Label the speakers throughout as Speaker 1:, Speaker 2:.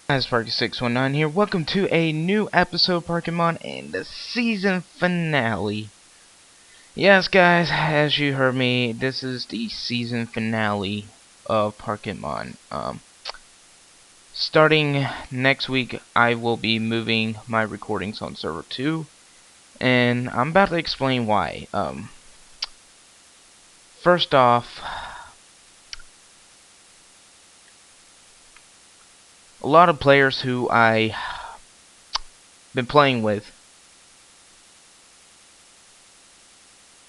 Speaker 1: Guys, Parkit619 here. Welcome to a new episode of Parkitmon and the season finale. Yes, guys, as you heard me, this is the season finale of Parkitmon. Starting next week, I will be moving my recordings on server 2, and I'm about to explain why. First off, a lot of players who I been playing with,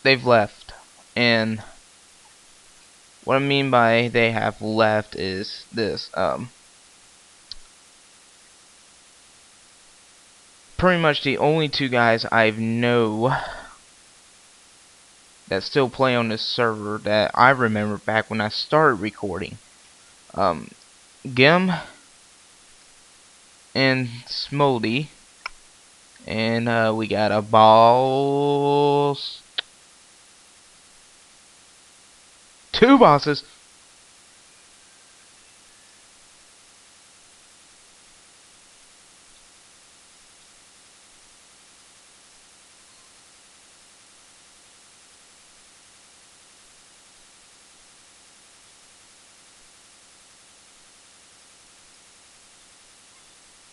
Speaker 1: they've left, and what I mean by they have left is this. Pretty much the only two guys I know that still play on this server that I remember back when I started recording. Gim and Smoldy. And we got a boss. Two bosses.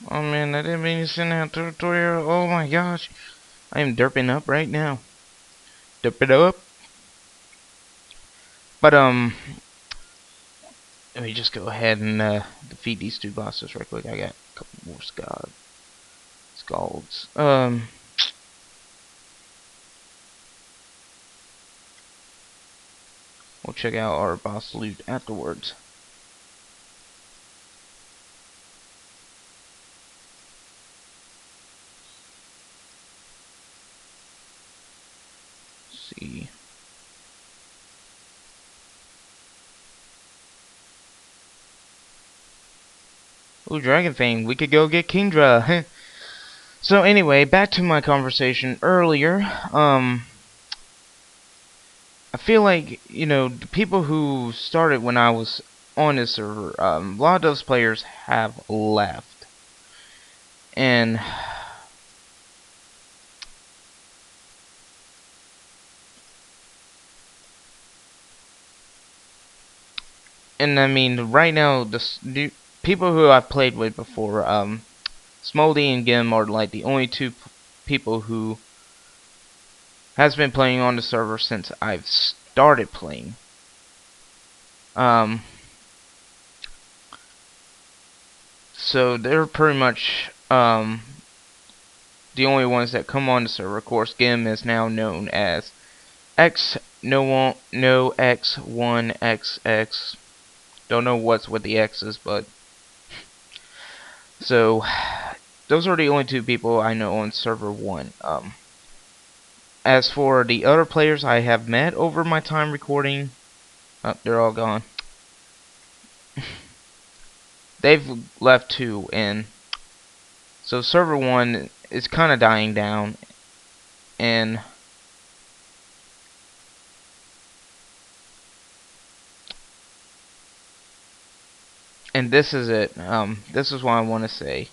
Speaker 1: Oh man, I didn't mean to send that tutorial. Oh my gosh. I am derping up right now. Derping up. But let me just go ahead and defeat these two bosses right quick. I got a couple more scalds. We'll check out our boss loot afterwards. Let's see. Ooh, Dragon Fang. We could go get Kingdra. So anyway, back to my conversation earlier. I feel like, the people who started when I was on this server, a lot of those players have left. And I mean, right now, the people who I've played with before, Smoldy and Gim are like the only two people who has been playing on the server since I've started playing. So they're pretty much the only ones that come on the server. Of course, Gim is now known as X no X1XX. Don't know what's with the X's, but so those are the only two people I know on server 1. As for the other players I have met over my time recording, they're all gone. They've left too, and so server 1 is kind of dying down, and this is it. This is what I want to say.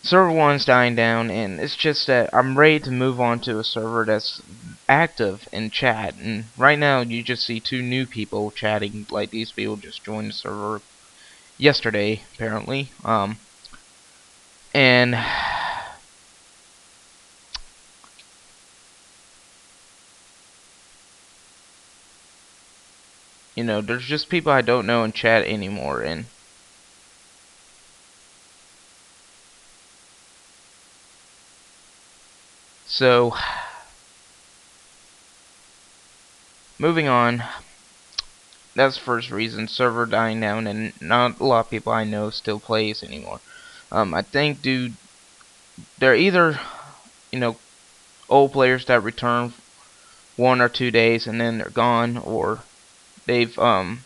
Speaker 1: Server 1's dying down, and it's just that I'm ready to move on to a server that's active in chat. And right now, you just see two new people chatting. Like, these people just joined the server yesterday, apparently. And there's just people I don't know in chat anymore, and so moving on. That's the first reason, server dying down, and not a lot of people I know still plays anymore. I think, dude, they're either, old players that return 1 or 2 days and then they're gone, or they've going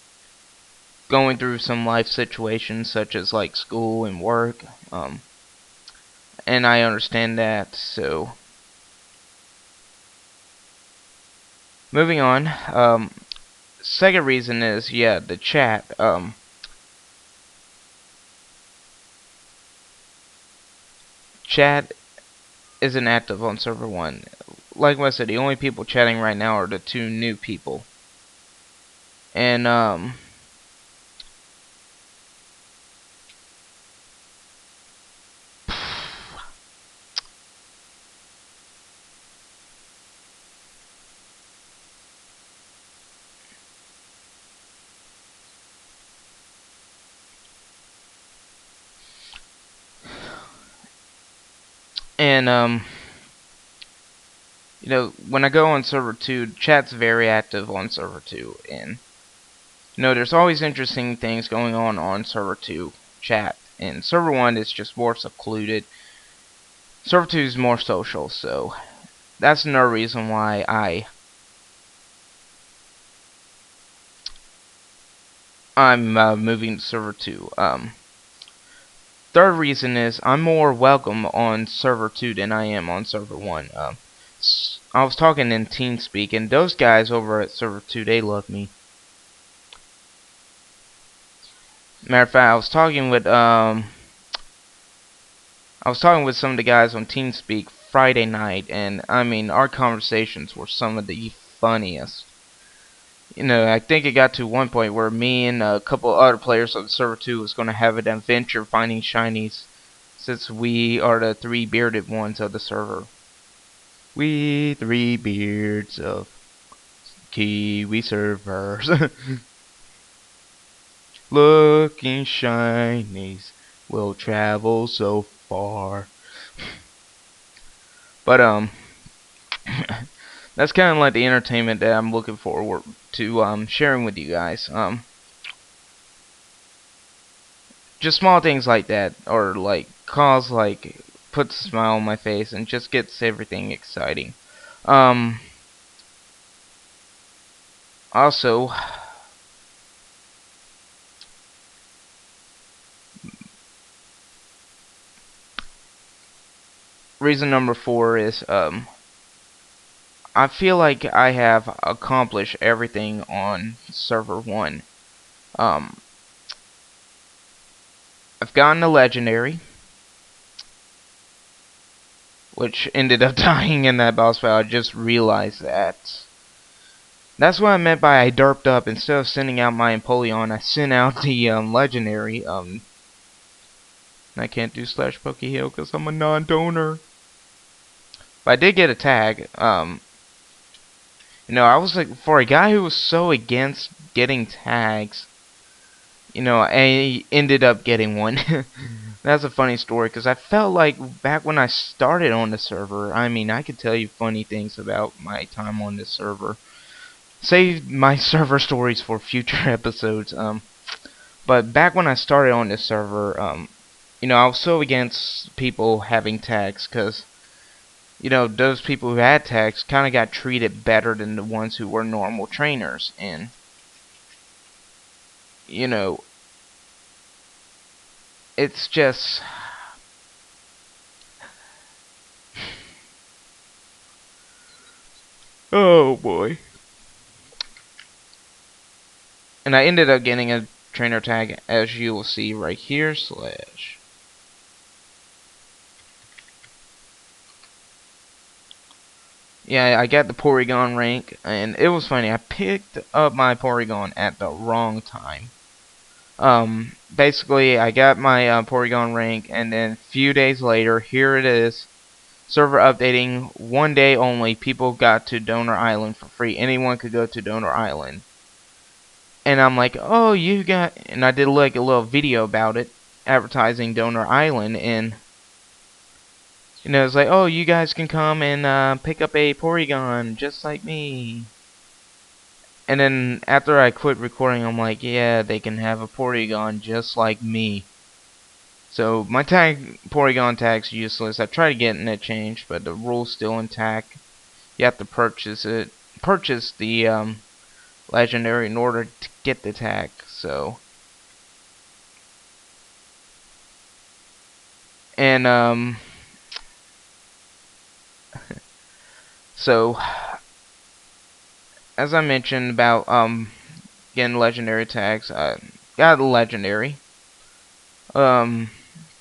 Speaker 1: through some life situations such as like school and work, and I understand that. So moving on, second reason is, yeah, the chat. chat isn't active on server 1. Like I said, the only people chatting right now are the 2 new people. And and you know, when I go on server 2, chat's very active on server 2, and you know, there's always interesting things going on server 2 chat. And server 1 is just more secluded. Server 2 is more social, so that's another reason why I'm moving to server 2. Third reason is I'm more welcome on server 2 than I am on server 1. I was talking in TeamSpeak, and those guys over at server 2, they love me. Matter of fact, I was talking with some of the guys on TeamSpeak Friday night, and I mean, our conversations were some of the funniest. You know, I think it got to one point where me and a couple other players on server 2 was going to have an adventure finding shinies, since we are the 3 bearded ones of the server. We 3 beards of Kiwi servers. Looking shinies will travel so far. But that's kind of like the entertainment that I'm looking forward to sharing with you guys. Just small things like that, or like cause like puts a smile on my face and just gets everything exciting. Um, Also, reason number 4 is I feel like I have accomplished everything on server 1. Um, I've gotten a legendary, which ended up dying in that boss fight. I just realized that. That's what I meant by I derped up. Instead of sending out my Empoleon, I sent out the legendary. I can't do slash Pokeheal because I'm a non-donor. But I did get a tag. You know, I was like, for a guy who was so against getting tags, you know, I ended up getting one. That's a funny story, because I felt like back when I started on the server, I mean, I could tell you funny things about my time on this server. Save my server stories for future episodes. But back when I started on this server, you know, I was so against people having tags, because you know, those people who had tags kind of got treated better than the ones who were normal trainers. And, you know, it's just... Oh, boy. And I ended up getting a trainer tag, as you will see right here, slash... Yeah, I got the Porygon rank, and it was funny. I picked up my Porygon at the wrong time. Basically, I got my Porygon rank, and then a few days later, here it is. Server updating, 1 day only. People got to Donor Island for free. Anyone could go to Donor Island. And I'm like, oh, you got... And I did like a little video about it, advertising Donor Island, and... You know, it's like, oh, you guys can come and pick up a Porygon, just like me. And then after I quit recording, I'm like, yeah, they can have a Porygon just like me. So my Porygon tag's useless. I tried getting it changed, but the rule's still intact. You have to purchase the legendary in order to get the tag. And so as I mentioned about getting legendary tags, I got a legendary. Um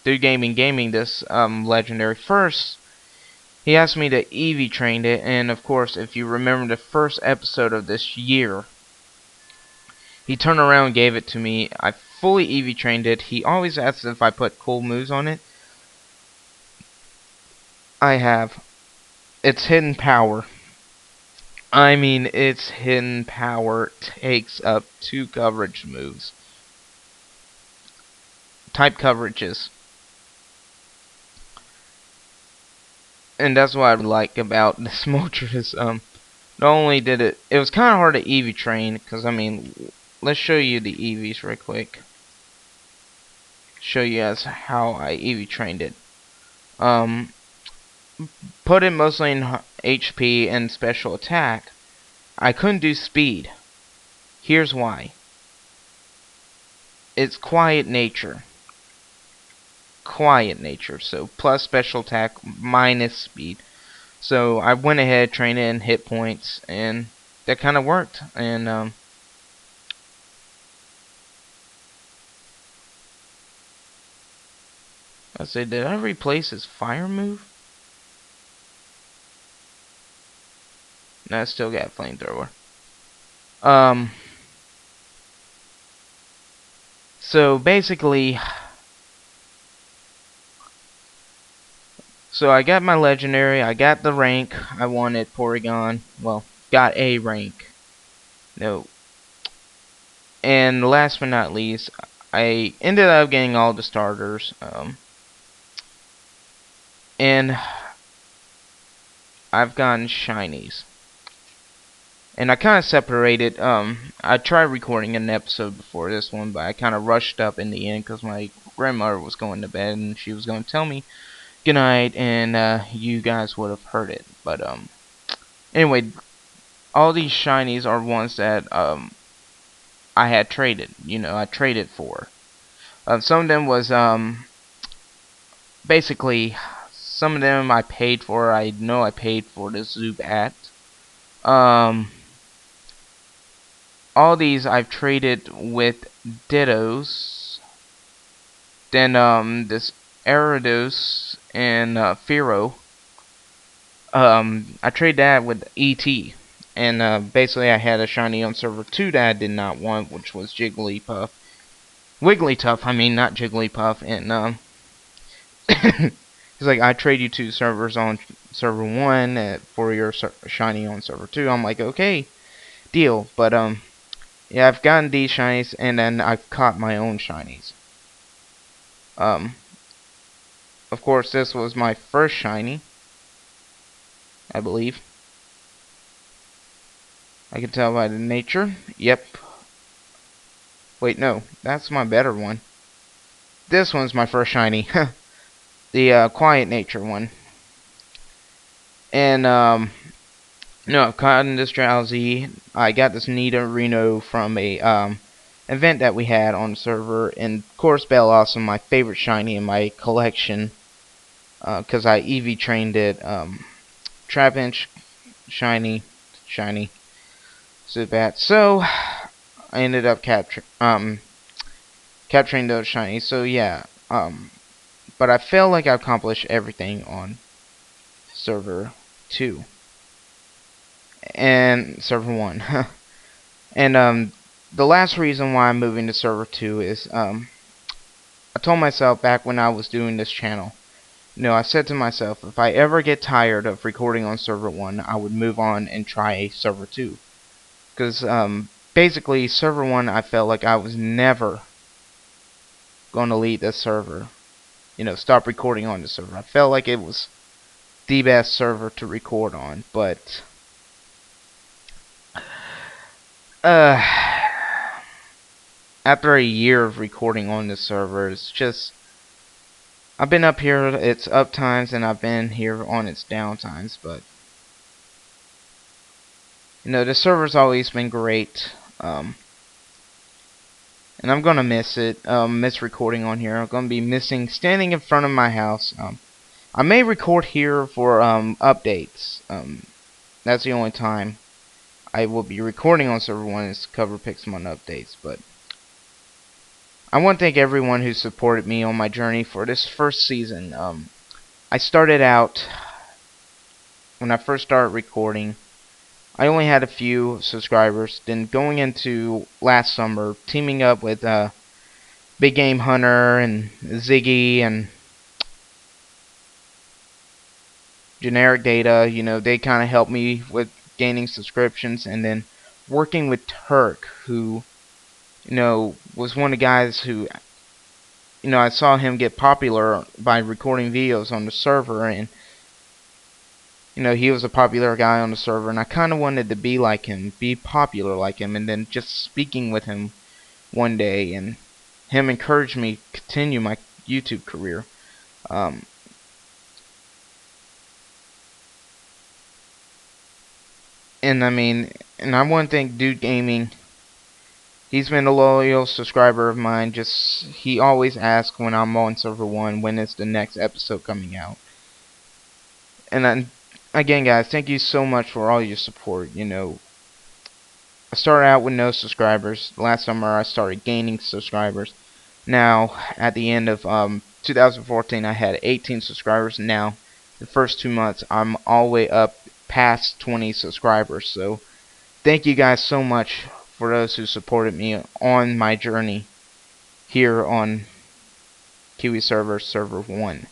Speaker 1: Dude Gaming this legendary first. He asked me to Eevee train it, and of course, if you remember the first episode of this year, he turned around and gave it to me. I fully Eevee trained it. He always asks if I put cool moves on it. I have. Its hidden power. I mean, its hidden power takes up 2 coverage moves. Type coverages. And that's what I like about this Moltres. Not only did it was kind of hard to Eevee train, because, I mean, let's show you the Eevees real quick. Show you guys how I Eevee trained it. Put it mostly in HP and special attack. I couldn't do speed. Here's why. It's quiet nature. Quiet nature. So plus special attack minus speed. So I went ahead, trained it in hit points, and that kind of worked. And I said, did I replace his fire move? No, I still got flamethrower. So basically, so I got my legendary, I got the rank I wanted, Porygon. Well, got a rank. No. And last but not least, I ended up getting all the starters. And I've gotten shinies. And I kind of separated, I tried recording an episode before this one, but I kind of rushed up in the end because my grandmother was going to bed and she was going to tell me good night, and you guys would have heard it. But anyway, all these shinies are ones that I had traded. You know, I traded for. Some of them was basically, some of them I paid for. I know I paid for the Zubat. All these I've traded with Dittos. Then this Aridos and Firo. I traded that with ET. And basically I had a shiny on server 2 that I did not want, which was Jigglypuff. Wigglytuff, I mean, not Jigglypuff. And he's like, I trade you 2 servers on server 1 for your shiny on server 2. I'm like, okay, deal. But yeah, I've gotten these shinies, and then I've caught my own shinies. Of course, this was my first shiny, I believe. I can tell by the nature. Yep. Wait, no, that's my better one. This one's my first shiny. The quiet nature one. And no, I've caught this Drowsy. I got this Nita Reno from a event that we had on the server, and of course Bellossom, my favorite shiny in my collection, because I Eevee trained it. Trapinch, shiny, Zubat. So I ended up capturing those shinies. So yeah, but I feel like I accomplished everything on server 2 and server 1. And the last reason why I'm moving to server 2 is I told myself back when I was doing this channel, you know, I said to myself, if I ever get tired of recording on server 1, I would move on and try server 2. Because basically server 1, I felt like I was never going to leave this server. You know, stop recording on the server. I felt like it was the best server to record on, but after a year of recording on this server, it's just, I've been up here its up times, and I've been here on its down times, but you know, the server's always been great, and I'm gonna miss it, miss recording on here. I'm gonna be missing standing in front of my house. I may record here for updates. That's the only time I will be recording on server 1 is to cover Pixelmon updates, but I want to thank everyone who supported me on my journey for this first season. I started out, when I first started recording, I only had a few subscribers. Then going into last summer, teaming up with Big Game Hunter and Ziggy and Generic Data, they kind of helped me with gaining subscriptions. And then working with Turk, who, was one of the guys who, I saw him get popular by recording videos on the server. And he was a popular guy on the server, and I kind of wanted to be like him, be popular like him. And then just speaking with him one day, and him encouraged me to continue my YouTube career. And I want to thank Dude Gaming. He's been a loyal subscriber of mine. Just he always asks when I'm on server 1, when is the next episode coming out. And then again, guys, thank you so much for all your support. I started out with no subscribers. Last summer I started gaining subscribers. Now at the end of 2014 I had 18 subscribers. Now the first 2 months I'm all the way up past 20 subscribers. So thank you guys so much for those who supported me on my journey here on Kiwi Server 1.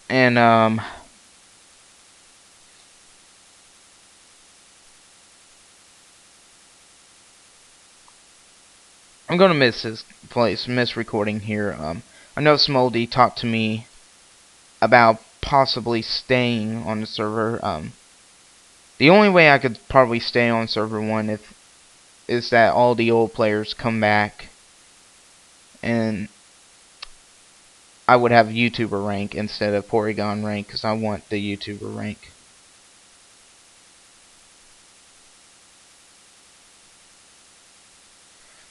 Speaker 1: And I'm gonna miss this place, miss recording here. I know Smoldy talked to me about possibly staying on the server. The only way I could probably stay on server 1 is that all the old players come back, and I would have YouTuber rank instead of Porygon rank, because I want the YouTuber rank.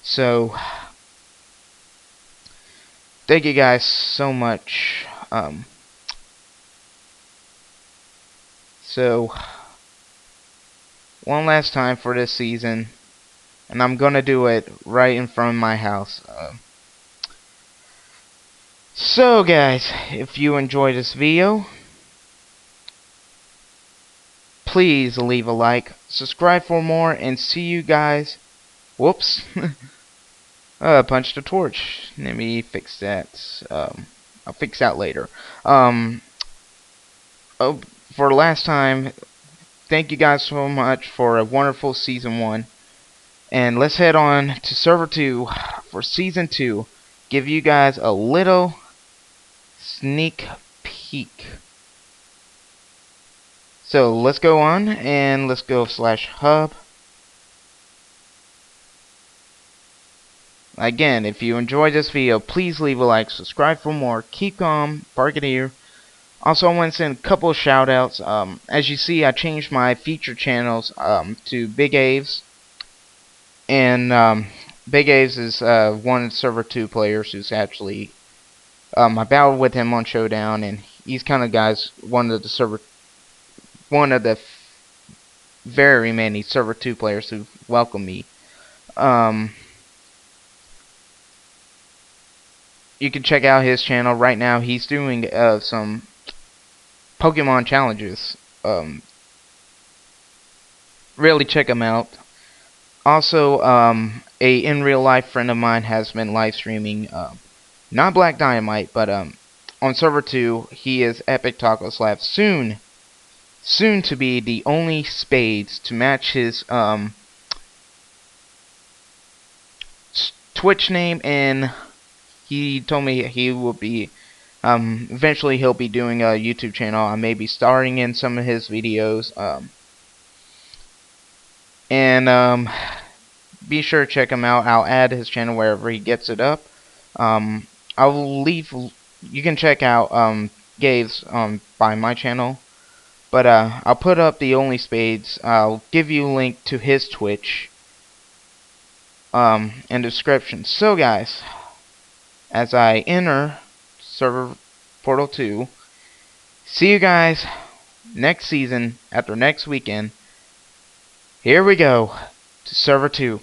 Speaker 1: So thank you guys so much. So one last time for this season, and I'm gonna do it right in front of my house. So guys, if you enjoyed this video, please leave a like, subscribe for more, and see you guys. Whoops. Punched a torch. Let me fix that. I'll fix that later. Oh, for last time, thank you guys so much for a wonderful season 1. And let's head on to server 2 for season 2. Give you guys a little sneak peek. So let's go on and let's go /hub. Again, if you enjoyed this video, please leave a like, subscribe for more. Keep calm, Parkitmon. Also, I want to send a couple of shout outs. As you see, I changed my feature channels to Big Aves. And Big Aves is one of the server 2 players who's actually I battled with him on Showdown, and he's kind of one of the very many server 2 players who welcome me. You can check out his channel right now. He's doing some Pokemon challenges. Really check him out. Also, a in real life friend of mine has been live streaming, not Black Dynamite, but on server 2, he is Epic Taco Slab. Soon to be the only Spades to match his Twitch name, and he told me he will be eventually he'll be doing a YouTube channel. I may be starring in some of his videos, and be sure to check him out. I'll add his channel wherever he gets it up. You can check out Gaves by my channel, but I'll put up the Only Spades. I'll give you a link to his Twitch in the description. So guys, as I enter server portal 2, see you guys next season after next weekend. Here we go to server 2.